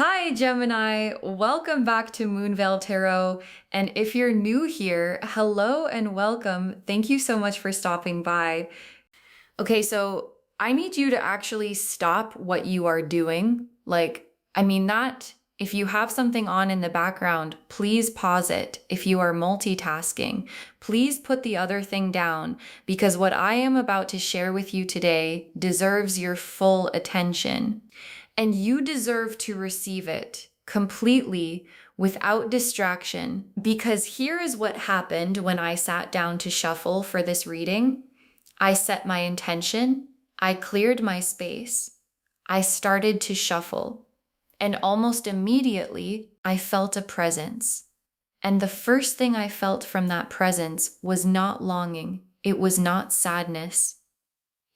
Hi, Gemini. Welcome back to Moonveil Tarot. And if you're new here, hello and welcome. Thank you so much for stopping by. Okay, so I need you to actually stop what you are doing. Not if you have something on in the background, please pause it. If you are multitasking, please put the other thing down because what I am about to share with you today deserves your full attention. And you deserve to receive it completely without distraction. Because here is what happened when I sat down to shuffle for this reading. I set my intention, I cleared my space, I started to shuffle, and almost immediately I felt a presence. And the first thing I felt from that presence was not longing, it was not sadness,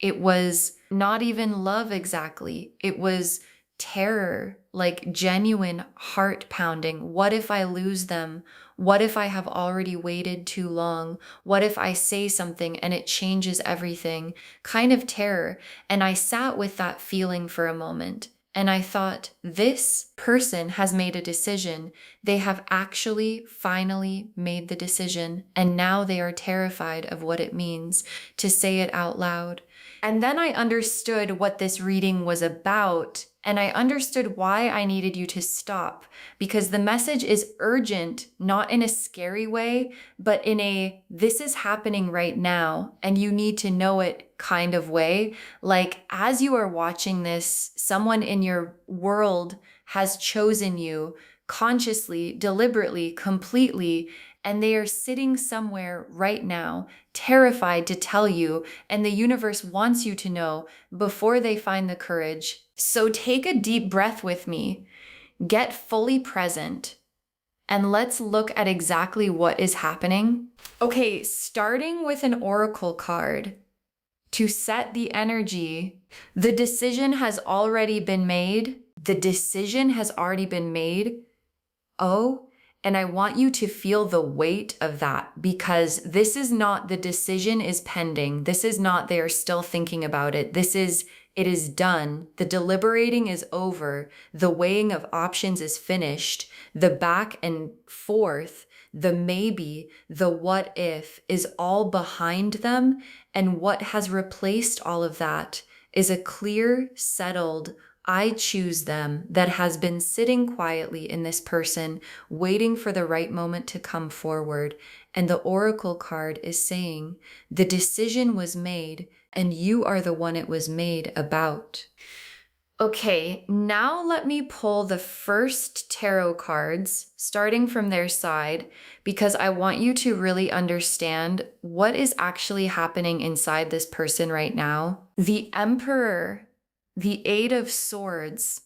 it was not even love exactly, it was terror, like genuine heart pounding. What if I lose them? What if I have already waited too long? What if I say something and it changes everything? Kind of terror. And I sat with that feeling for a moment. And I thought, this person has made a decision. They have actually finally made the decision. And now they are terrified of what it means to say it out loud. And then I understood what this reading was about. And I understood why I needed you to stop, because the message is urgent, not in a scary way, but in a this is happening right now and you need to know it kind of way. Like as you are watching this, someone in your world has chosen you consciously, deliberately, completely, and they are sitting somewhere right now, terrified to tell you, and the universe wants you to know before they find the courage. So take a deep breath with me, get fully present, and let's look at exactly what is happening. Okay, starting with an oracle card to set the energy, the decision has already been made. The decision has already been made. Oh, and I want you to feel the weight of that, because this is not the decision is pending. This is not they are still thinking about it. It is done. The deliberating is over. The weighing of options is finished. The back and forth, the maybe, the what if is all behind them. And what has replaced all of that is a clear, settled, I choose them that has been sitting quietly in this person, waiting for the right moment to come forward. And the oracle card is saying, the decision was made and you are the one it was made about. Okay, now let me pull the first tarot cards, starting from their side, because I want you to really understand what is actually happening inside this person right now. The Emperor, the Eight of Swords,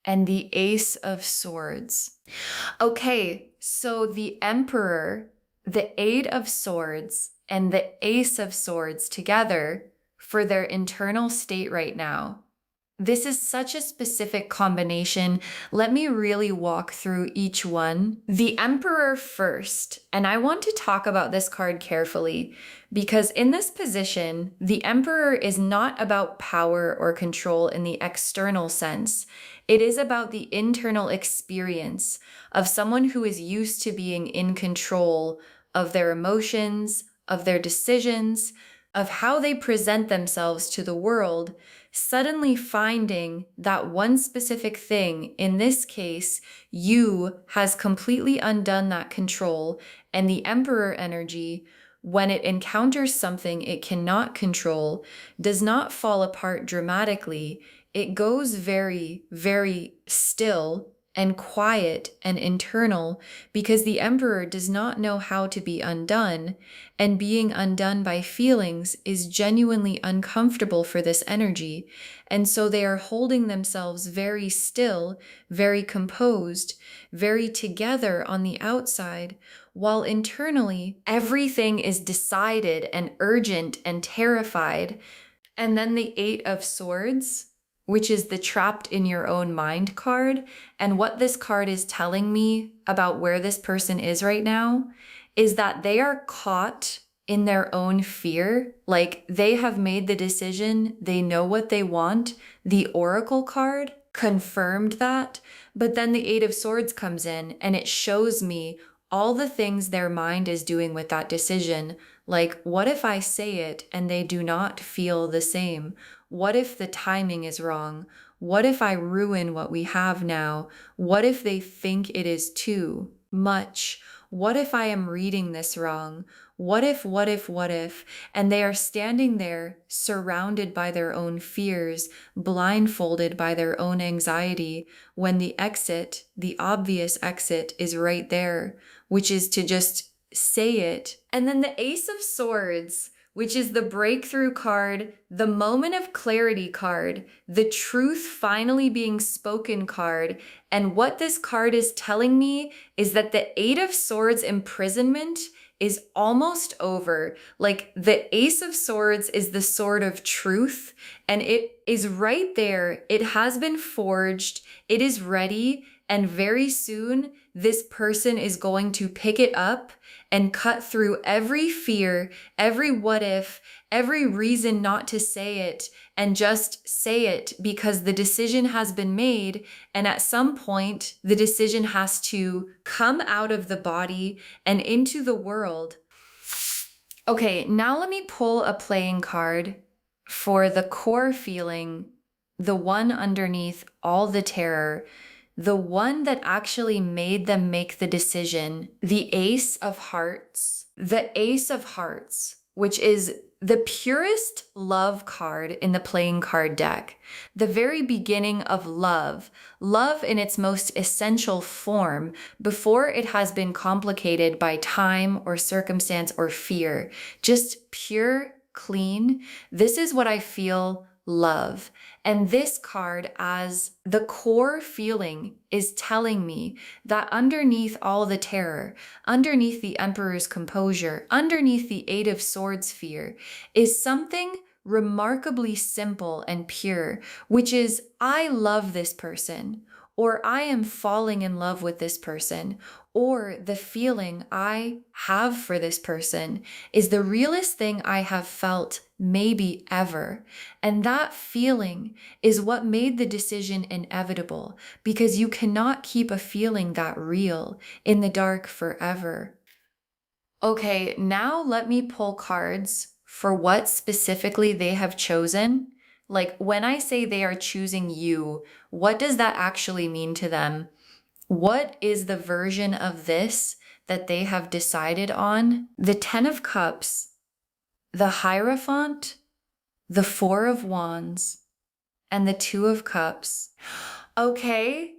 and the Ace of Swords. Okay, so the Emperor, the Eight of Swords, and the Ace of Swords together for their internal state right now. This is such a specific combination. Let me really walk through each one. The Emperor first, and I want to talk about this card carefully because in this position, the Emperor is not about power or control in the external sense. It is about the internal experience of someone who is used to being in control of their emotions, of their decisions, of how they present themselves to the world, suddenly finding that one specific thing, in this case, you, has completely undone that control, and the Emperor energy, when it encounters something it cannot control, does not fall apart dramatically. It goes very, very still and quiet and internal because the Emperor does not know how to be undone, and being undone by feelings is genuinely uncomfortable for this energy. And so they are holding themselves very still, very composed, very together on the outside, while internally everything is decided and urgent and terrified. And then the Eight of Swords, which is the trapped in your own mind card. And what this card is telling me about where this person is right now is that they are caught in their own fear. Like they have made the decision, they know what they want. The Oracle card confirmed that, But then the Eight of Swords comes in and it shows me all the things their mind is doing with that decision. Like, what if I say it and they do not feel the same? What if the timing is wrong? What if I ruin what we have now? What if they think it is too much? What if I am reading this wrong? What if? And they are standing there surrounded by their own fears, blindfolded by their own anxiety, when the exit, the obvious exit, is right there, which is to just say it. And then the Ace of Swords, which is the breakthrough card, the moment of clarity card, the truth finally being spoken card. And what this card is telling me is that the Eight of Swords imprisonment is almost over. Like, the Ace of Swords is the sword of truth, and it is right there. It has been forged. It is ready. And very soon, this person is going to pick it up and cut through every fear, every what if, every reason not to say it, and just say it because the decision has been made. And at some point, the decision has to come out of the body and into the world. Okay, now let me pull a playing card for the core feeling, the one underneath all the terror, the one that actually made them make the decision, the Ace of Hearts. The Ace of Hearts, which is the purest love card in the playing card deck. The very beginning of love. Love in its most essential form before it has been complicated by time or circumstance or fear. Just pure, clean. This is what I feel love. And this card, as the core feeling, is telling me that underneath all the terror, underneath the Emperor's composure, underneath the Eight of Swords fear, is something remarkably simple and pure, which is, I love this person, or I am falling in love with this person, or the feeling I have for this person is the realest thing I have felt maybe ever. And that feeling is what made the decision inevitable, because you cannot keep a feeling that real in the dark forever. Okay, now let me pull cards for what specifically they have chosen. Like, when I say they are choosing you, what does that actually mean to them? What is the version of this that they have decided on? The Ten of Cups, the Hierophant, the Four of Wands, and the Two of Cups. Okay.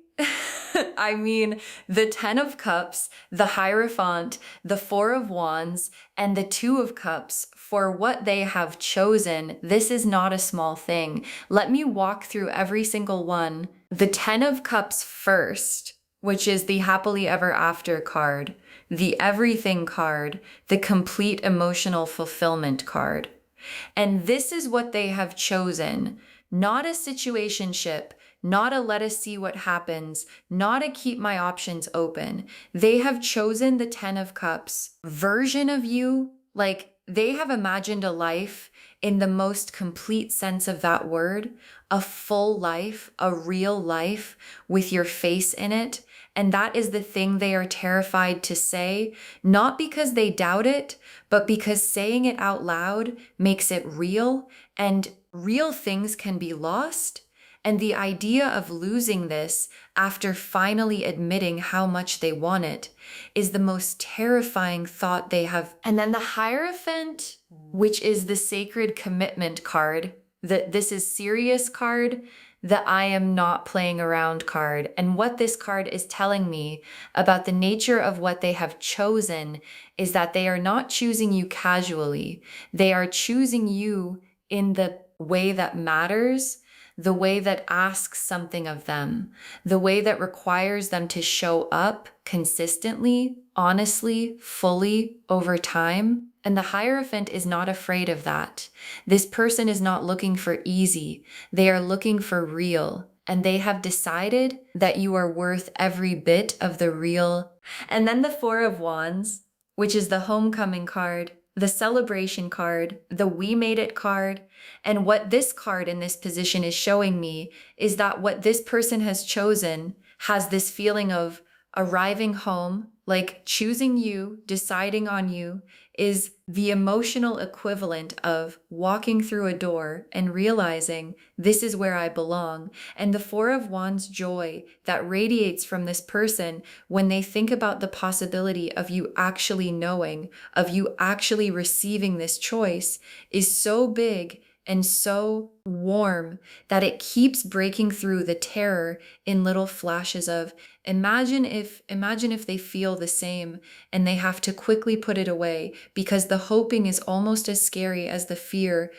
I mean, the Ten of Cups, the Hierophant, the Four of Wands, and the Two of Cups, for what they have chosen, this is not a small thing. Let me walk through every single one. The Ten of Cups first, which is the happily ever after card, the everything card, the complete emotional fulfillment card. And this is what they have chosen. Not a situationship, not a let us see what happens, not a keep my options open. They have chosen the Ten of Cups version of you. Like, they have imagined a life in the most complete sense of that word, a full life, a real life with your face in it. And that is the thing they are terrified to say, not because they doubt it, but because saying it out loud makes it real, and real things can be lost. And the idea of losing this after finally admitting how much they want it is the most terrifying thought they have. And then the Hierophant, which is the sacred commitment card, that this is serious card, the I am not playing around card. And what this card is telling me about the nature of what they have chosen is that they are not choosing you casually. They are choosing you in the way that matters, the way that asks something of them, the way that requires them to show up consistently, honestly, fully over time. And the Hierophant is not afraid of that. This person is not looking for easy. They are looking for real. And they have decided that you are worth every bit of the real. And then the Four of Wands, which is the homecoming card, the celebration card, the we made it card. And what this card in this position is showing me is that what this person has chosen has this feeling of arriving home, like choosing you, deciding on you, is the emotional equivalent of walking through a door and realizing this is where I belong. And the Four of Wands joy that radiates from this person when they think about the possibility of you actually knowing, of you actually receiving this choice, is so big and so warm that it keeps breaking through the terror in little flashes of imagine if they feel the same and they have to quickly put it away because the hoping is almost as scary as the fear.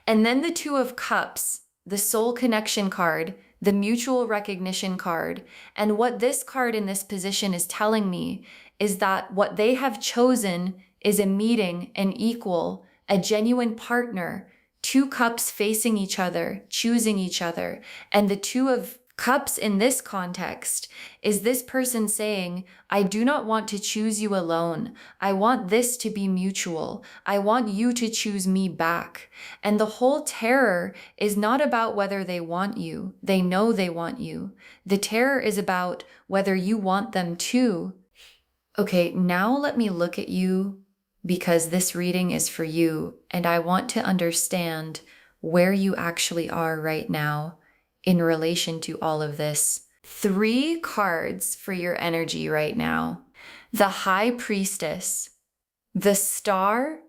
And then the Two of Cups, the soul connection card, the mutual recognition card. And what this card in this position is telling me is that what they have chosen is a meeting, an equal, a genuine partner, two cups facing each other, choosing each other. And the Two of Cups in this context is this person saying, I do not want to choose you alone. I want this to be mutual. I want you to choose me back. And the whole terror is not about whether they want you. They know they want you. The terror is about whether you want them too. Okay, now let me look at you because this reading is for you and I want to understand where you actually are right now in relation to all of this. 3 cards for your energy right now. The High Priestess, the Star,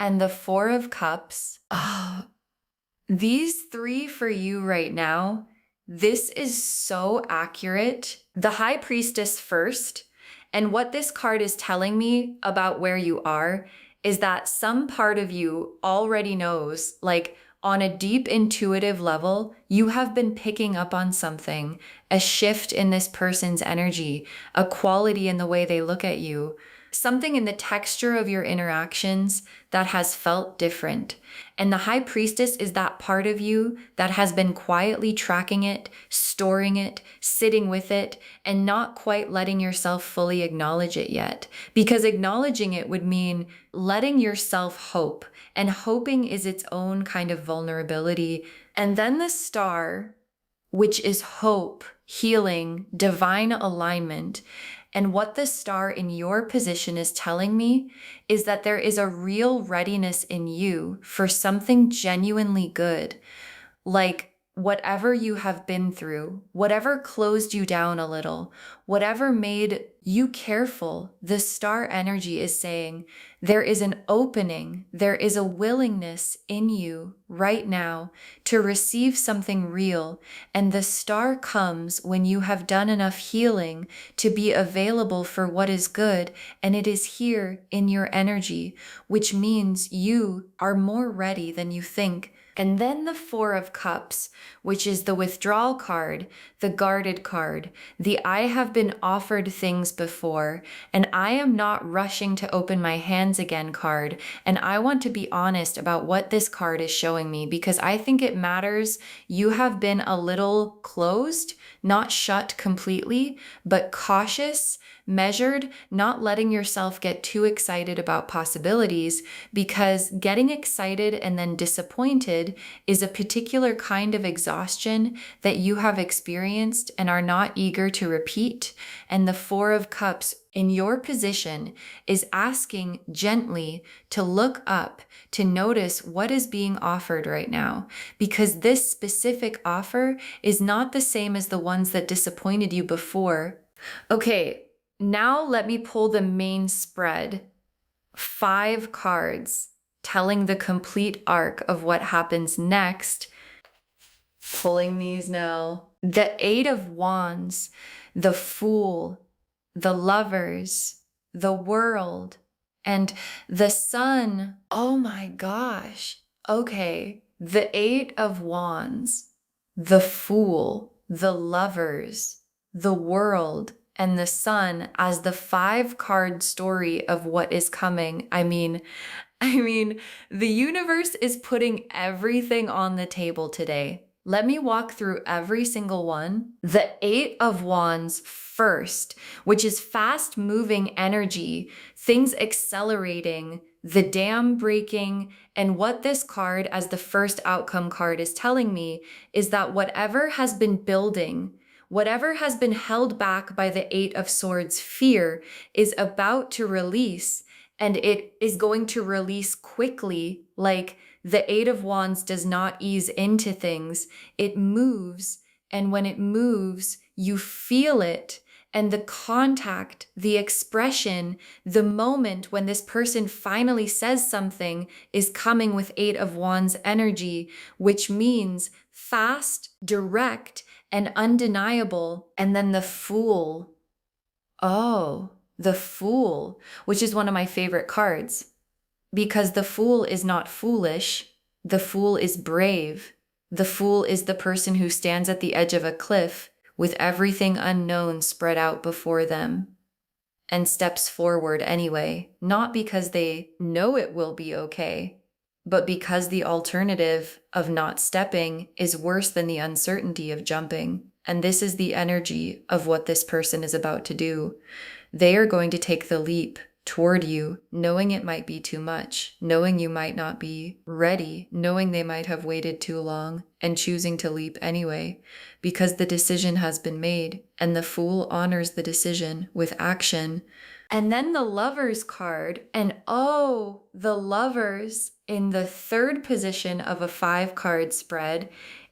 and the Four of Cups. Oh, these 3 for you right now, this is so accurate. The High Priestess first, and what this card is telling me about where you are is that some part of you already knows, like, on a deep intuitive level, you have been picking up on something, a shift in this person's energy, a quality in the way they look at you, something in the texture of your interactions that has felt different. And the High Priestess is that part of you that has been quietly tracking it, storing it, sitting with it, and not quite letting yourself fully acknowledge it yet. Because acknowledging it would mean letting yourself hope, and hoping is its own kind of vulnerability. And then the Star, which is hope, healing, divine alignment. And what the Star in your position is telling me is that there is a real readiness in you for something genuinely good. Like whatever you have been through, whatever closed you down a little, whatever made you careful, the Star energy is saying there is an opening, there is a willingness in you right now to receive something real. And the Star comes when you have done enough healing to be available for what is good. And it is here in your energy, which means you are more ready than you think. And then the Four of Cups, which is the withdrawal card, the guarded card, the I have been offered things before, and I am not rushing to open my hands again card. And I want to be honest about what this card is showing me because I think it matters. You have been a little closed, not shut completely, but cautious, measured, not letting yourself get too excited about possibilities, because getting excited and then disappointed is a particular kind of exhaustion that you have experienced and are not eager to repeat. And the Four of Cups in your position is asking gently to look up, to notice what is being offered right now, because this specific offer is not the same as the ones that disappointed you before. Okay, now let me pull the main spread. 5 cards telling the complete arc of what happens next. Pulling these now. The 8 of Wands, the Fool, the Lovers, the World, and the Sun. Oh my gosh. Okay. The 8 of Wands, the Fool, the Lovers, the World, and the Sun as the 5-card story of what is coming. I mean, the universe is putting everything on the table today. Let me walk through every single one. The 8 of Wands first, which is fast moving energy, things accelerating, the dam breaking. And what this card as the first outcome card is telling me is that whatever has been building, Whatever has been held back by the Eight of Swords fear is about to release, and it is going to release quickly. Like the Eight of Wands does not ease into things, it moves. And when it moves, you feel it. And the contact, the expression, the moment when this person finally says something is coming with Eight of Wands energy, which means fast, direct, and undeniable. And then the Fool. Oh, the Fool, which is one of my favorite cards, because the Fool is not foolish. The Fool is brave. The Fool is the person who stands at the edge of a cliff with everything unknown spread out before them and steps forward anyway, not because they know it will be okay, but because the alternative of not stepping is worse than the uncertainty of jumping. And this is the energy of what this person is about to do. They are going to take the leap toward you, knowing it might be too much, knowing you might not be ready, knowing they might have waited too long, and choosing to leap anyway, because the decision has been made, and the Fool honors the decision with action. And then the Lovers card, and oh, the Lovers in the third position of a 5-card spread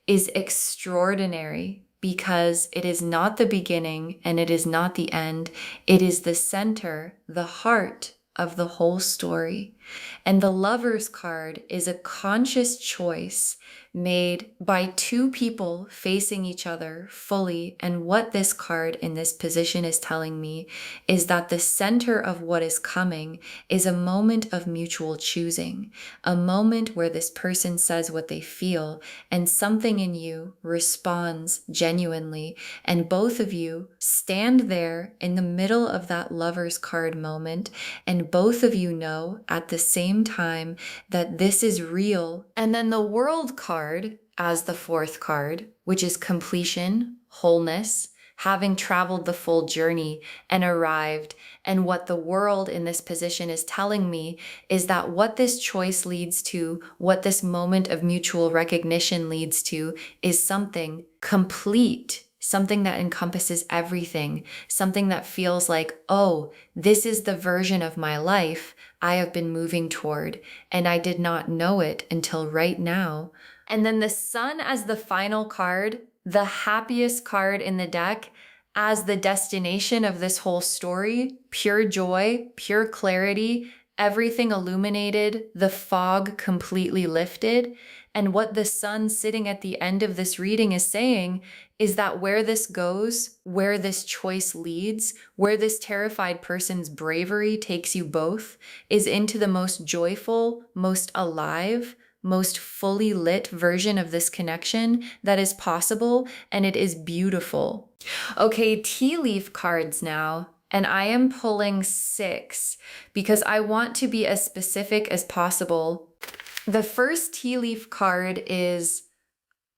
is extraordinary, because it is not the beginning and it is not the end. It is the center, the heart of the whole story. And the Lovers card is a conscious choice made by two people facing each other fully. And what this card in this position is telling me is that the center of what is coming is a moment of mutual choosing, a moment where this person says what they feel and something in you responds genuinely. And both of you stand there in the middle of that Lovers card moment, and both of you know at the same time that this is real. And then the World card as the 4th card, which is completion, wholeness, having traveled the full journey and arrived. And what the World in this position is telling me is that what this choice leads to, what this moment of mutual recognition leads to, is something complete, something that encompasses everything, something that feels like, oh, this is the version of my life I have been moving toward, and I did not know it until right now. And then the Sun as the final card, the happiest card in the deck, as the destination of this whole story, pure joy, pure clarity, everything illuminated, the fog completely lifted. And what the Sun sitting at the end of this reading is saying is that where this goes, where this choice leads, where this terrified person's bravery takes you both, is into the most joyful, most alive, most fully lit version of this connection that is possible, and it is beautiful. Okay, tea leaf cards now. And I am pulling 6 because I want to be as specific as possible. The first tea leaf card is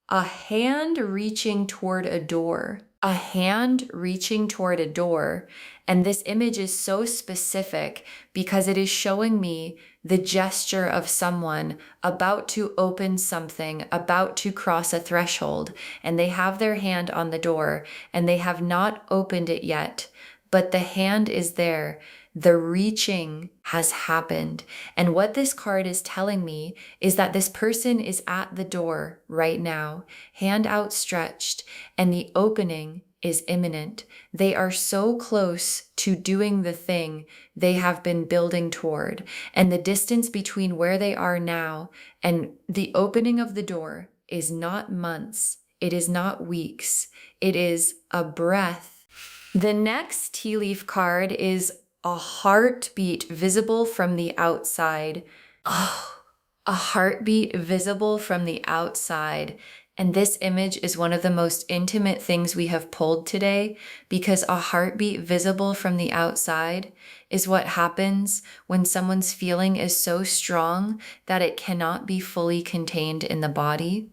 a hand reaching toward a door. A hand reaching toward a door. And this image is so specific because it is showing me the gesture of someone about to open something, about to cross a threshold, and they have their hand on the door and they have not opened it yet, but the hand is there. The reaching has happened. And what this card is telling me is that this person is at the door right now, hand outstretched, and the opening is imminent. They are so close to doing the thing they have been building toward. And the distance between where they are now and the opening of the door is not months. It is not weeks. It is a breath. The next tea leaf card is a heartbeat visible from the outside. Oh, a heartbeat visible from the outside. And this image is one of the most intimate things we have pulled today, because a heartbeat visible from the outside is what happens when someone's feeling is so strong that it cannot be fully contained in the body.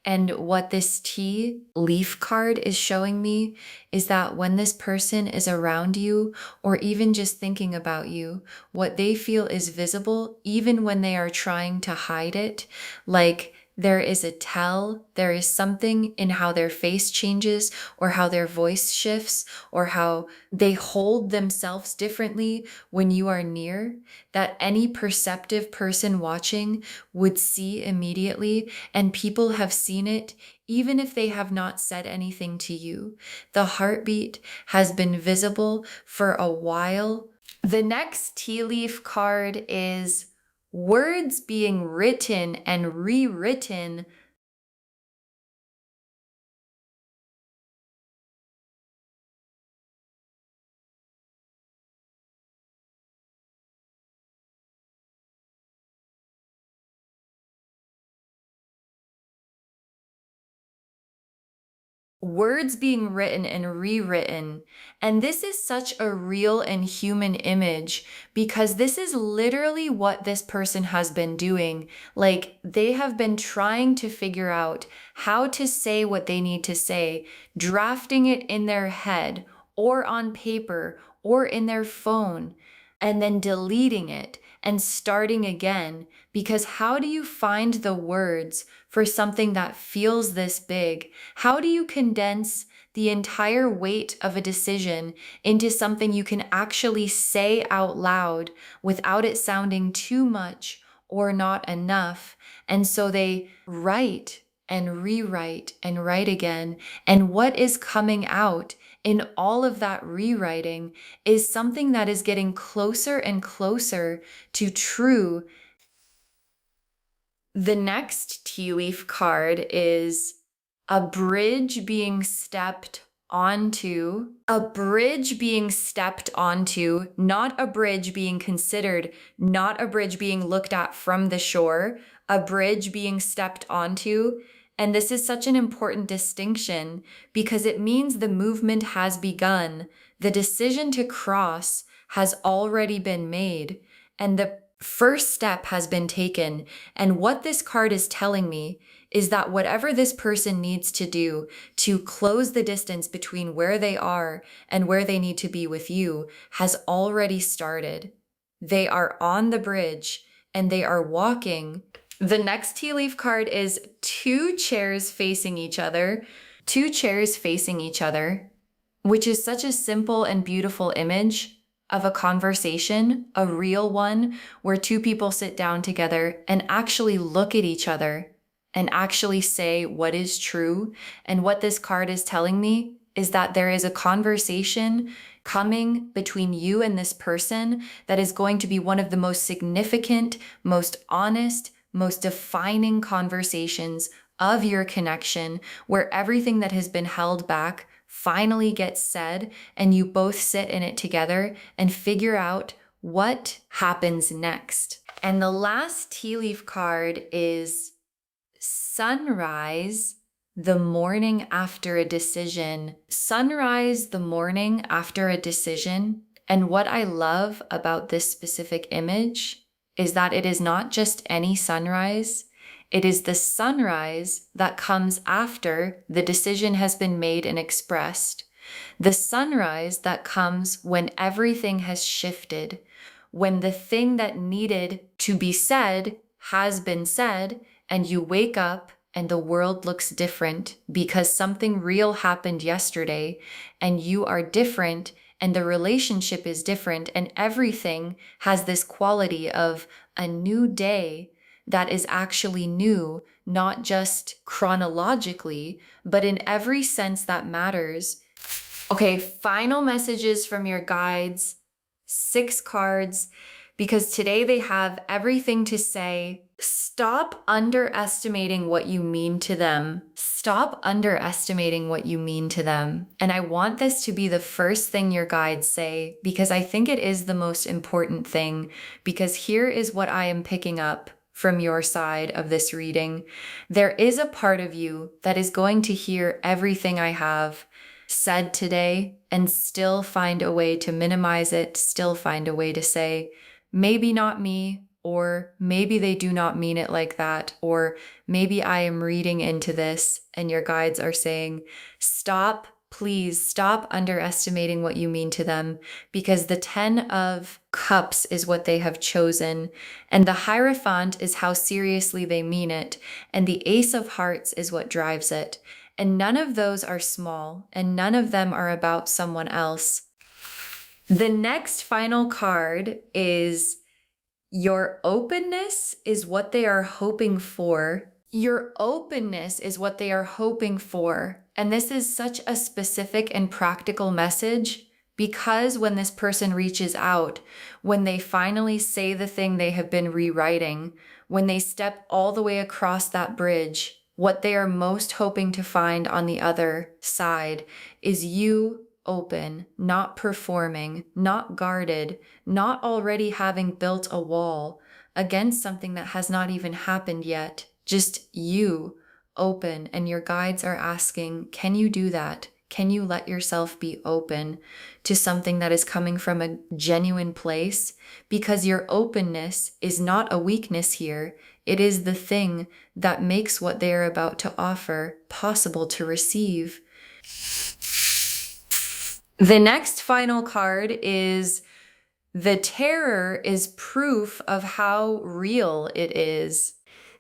And what this tea leaf card is showing me is that when this person is around you or even just thinking about you, what they feel is visible even when they are trying to hide it. Like there is a tell, there is something in how their face changes or how their voice shifts or how they hold themselves differently when you are near, that any perceptive person watching would see immediately, and people have seen it even if they have not said anything to you. The heartbeat has been visible for a while. The next tea leaf card is words being written and rewritten. Words being written and rewritten. And this is such a real and human image because this is literally what this person has been doing. Like they have been trying to figure out how to say what they need to say, drafting it in their head or on paper or in their phone, and then deleting it and starting again. Because how do you find the words for something that feels this big? How do you condense the entire weight of a decision into something you can actually say out loud without it sounding too much or not enough? And so they write and rewrite and write again. And what is coming out in all of that rewriting is something that is getting closer and closer to true. The next tea leaf card is a bridge being stepped onto, not a bridge being considered, not a bridge being looked at from the shore, a bridge being stepped onto. And this is such an important distinction because it means the movement has begun. The decision to cross has already been made, and the first step has been taken. And what this card is telling me is that whatever this person needs to do to close the distance between where they are and where they need to be with you has already started. They are on the bridge and they are walking. The next tea leaf card is two chairs facing each other, which is such a simple and beautiful image of a conversation, a real one, where two people sit down together and actually look at each other and actually say what is true. And what this card is telling me is that there is a conversation coming between you and this person that is going to be one of the most significant, most honest, most defining conversations of your connection, where everything that has been held back finally gets said and you both sit in it together and figure out what happens next. And the last tea leaf card is sunrise the morning after a decision. Sunrise the morning after a decision. And what I love about this specific image is that it is not just any sunrise. It is the sunrise that comes after the decision has been made and expressed. The sunrise that comes when everything has shifted, when the thing that needed to be said has been said, and you wake up and the world looks different because something real happened yesterday and you are different and the relationship is different and everything has this quality of a new day that is actually new, not just chronologically, but in every sense that matters. Okay, final messages from your guides, 6 cards, because today they have everything to say. Stop underestimating what you mean to them. Stop underestimating what you mean to them. And I want this to be the first thing your guides say, because I think it is the most important thing, because here is what I am picking up from your side of this reading. There is a part of you that is going to hear everything I have said today and still find a way to minimize it, still find a way to say, maybe not me, or maybe they do not mean it like that, or maybe I am reading into this and your guides are saying, stop Please stop underestimating what you mean to them, because the 10 of Cups is what they have chosen, and the Hierophant is how seriously they mean it, and the Ace of Hearts is what drives it. And none of those are small, and none of them are about someone else. The next final card is your openness is what they are hoping for. Your openness is what they are hoping for. And this is such a specific and practical message, because when this person reaches out, when they finally say the thing they have been rewriting, when they step all the way across that bridge, what they are most hoping to find on the other side is you open, not performing, not guarded, not already having built a wall against something that has not even happened yet. Just you open, and your guides are asking, can you do that? Can you let yourself be open to something that is coming from a genuine place? Because your openness is not a weakness here. It is the thing that makes what they are about to offer possible to receive. The next final card is the Terror is proof of how real it is.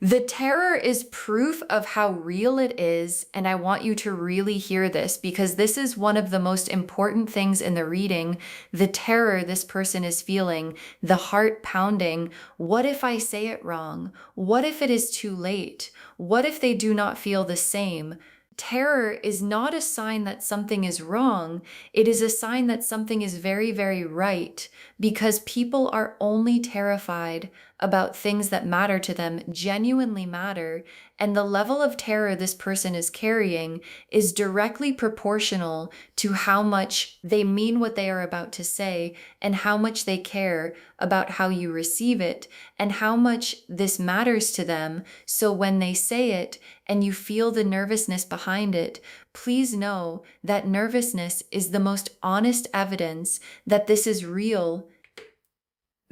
The Terror is proof of how real it is, and I want you to really hear this, because this is one of the most important things in the reading. The terror this person is feeling, the heart pounding. What if I say it wrong? What if it is too late? What if they do not feel the same? Terror is not a sign that something is wrong. It is a sign that something is very, very right, because people are only terrified about things that matter to them, genuinely matter, and the level of terror this person is carrying is directly proportional to how much they mean what they are about to say, and how much they care about how you receive it, and how much this matters to them. So when they say it and you feel the nervousness behind it, please know that nervousness is the most honest evidence that this is real.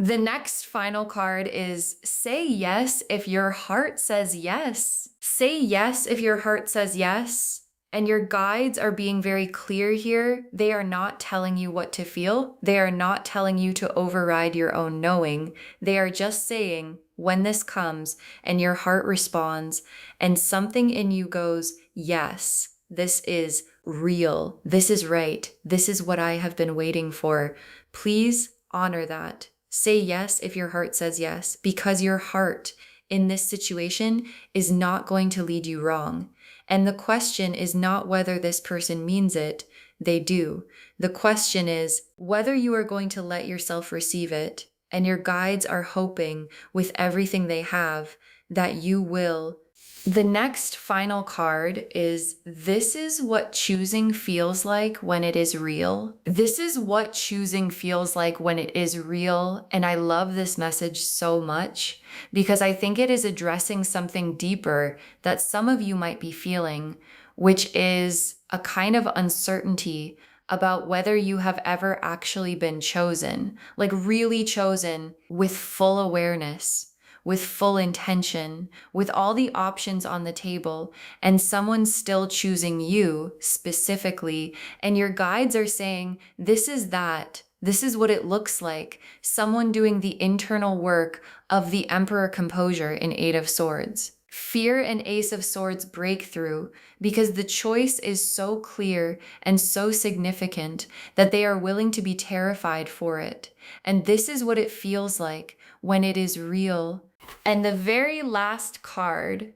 The next final card is say yes if your heart says yes. Say yes if your heart says yes. And your guides are being very clear here. They are not telling you what to feel. They are not telling you to override your own knowing. They are just saying, when this comes and your heart responds and something in you goes, yes, this is real. This is right. This is what I have been waiting for. Please honor that. Say yes if your heart says yes, because your heart in this situation is not going to lead you wrong. And the question is not whether this person means it. They do. The question is whether you are going to let yourself receive it. And your guides are hoping with everything they have that you will. The next final card is this is what choosing feels like when it is real. This is what choosing feels like when it is real. And I love this message so much because I think it is addressing something deeper that some of you might be feeling, which is a kind of uncertainty about whether you have ever actually been chosen, like really chosen with full awareness, with full intention, with all the options on the table, and someone's still choosing you specifically, and your guides are saying, this is that. This is what it looks like. Someone doing the internal work of the Emperor composure in Eight of Swords. Fear and Ace of Swords breakthrough, because the choice is so clear and so significant that they are willing to be terrified for it. And this is what it feels like when it is real. And the very last card,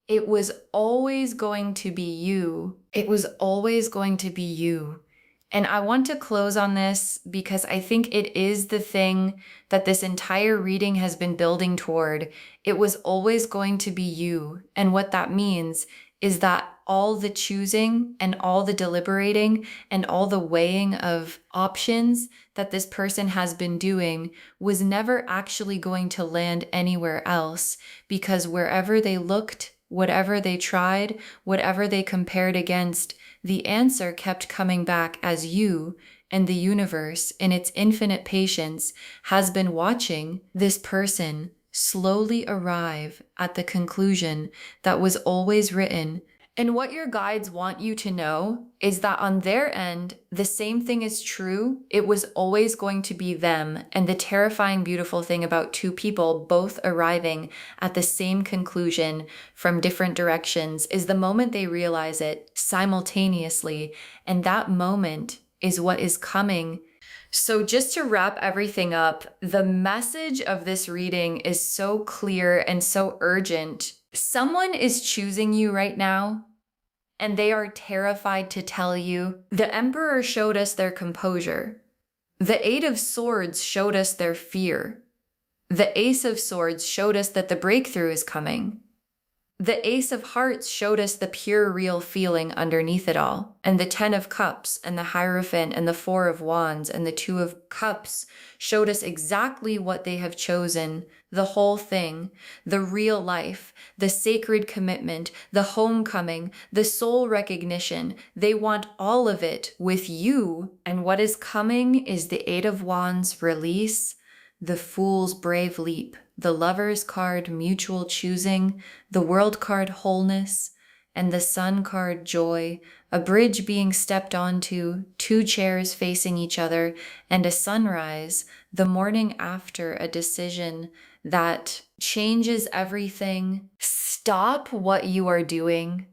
it was always going to be you. It was always going to be you. And I want to close on this because I think it is the thing that this entire reading has been building toward. It was always going to be you. And what that means is that all the choosing and all the deliberating and all the weighing of options that this person has been doing was never actually going to land anywhere else, because wherever they looked, whatever they tried, whatever they compared against, the answer kept coming back as you, and the universe, in its infinite patience, has been watching this person slowly arrive at the conclusion that was always written And what your guides want you to know is that on their end, the same thing is true. It was always going to be them. And the terrifying, beautiful thing about two people both arriving at the same conclusion from different directions is the moment they realize it simultaneously. And that moment is what is coming. So, just to wrap everything up, the message of this reading is so clear and so urgent. Someone is choosing you right now, and they are terrified to tell you. The Emperor showed us their composure. The Eight of Swords showed us their fear. The Ace of Swords showed us that the breakthrough is coming. The Ace of Hearts showed us the pure, real feeling underneath it all. And the Ten of Cups and the Hierophant and the Four of Wands and the Two of Cups showed us exactly what they have chosen, the whole thing, the real life, the sacred commitment, the homecoming, the soul recognition. They want all of it with you. And what is coming is the Eight of Wands release, the Fool's brave leap, the Lover's card mutual choosing, the World card wholeness, and the Sun card joy, a bridge being stepped onto, two chairs facing each other, and a sunrise, the morning after a decision that changes everything. Stop what you are doing,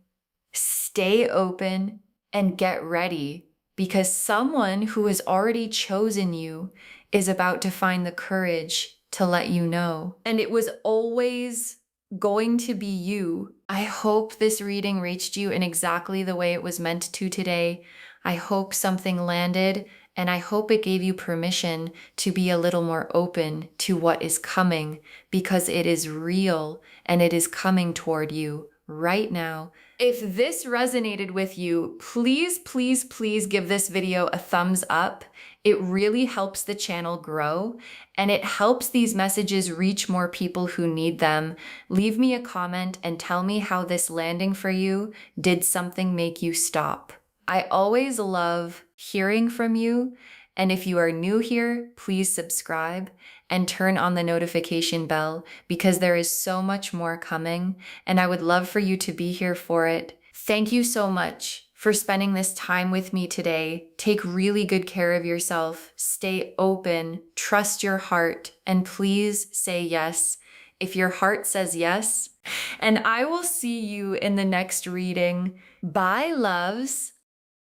stay open, and get ready, because someone who has already chosen you is about to find the courage to let you know. And it was always going to be you. I hope this reading reached you in exactly the way it was meant to today. I hope something landed, and I hope it gave you permission to be a little more open to what is coming, because it is real and it is coming toward you right now. If this resonated with you, please, please, please give this video a thumbs up. It really helps the channel grow, and it helps these messages reach more people who need them. Leave me a comment and tell me how this landing for you did something make you stop. I always love hearing from you. And if you are new here, please subscribe and turn on the notification bell, because there is so much more coming, and I would love for you to be here for it. Thank you so much for spending this time with me today. Take really good care of yourself. Stay open, trust your heart, and please say yes if your heart says yes. And I will see you in the next reading. Bye, loves.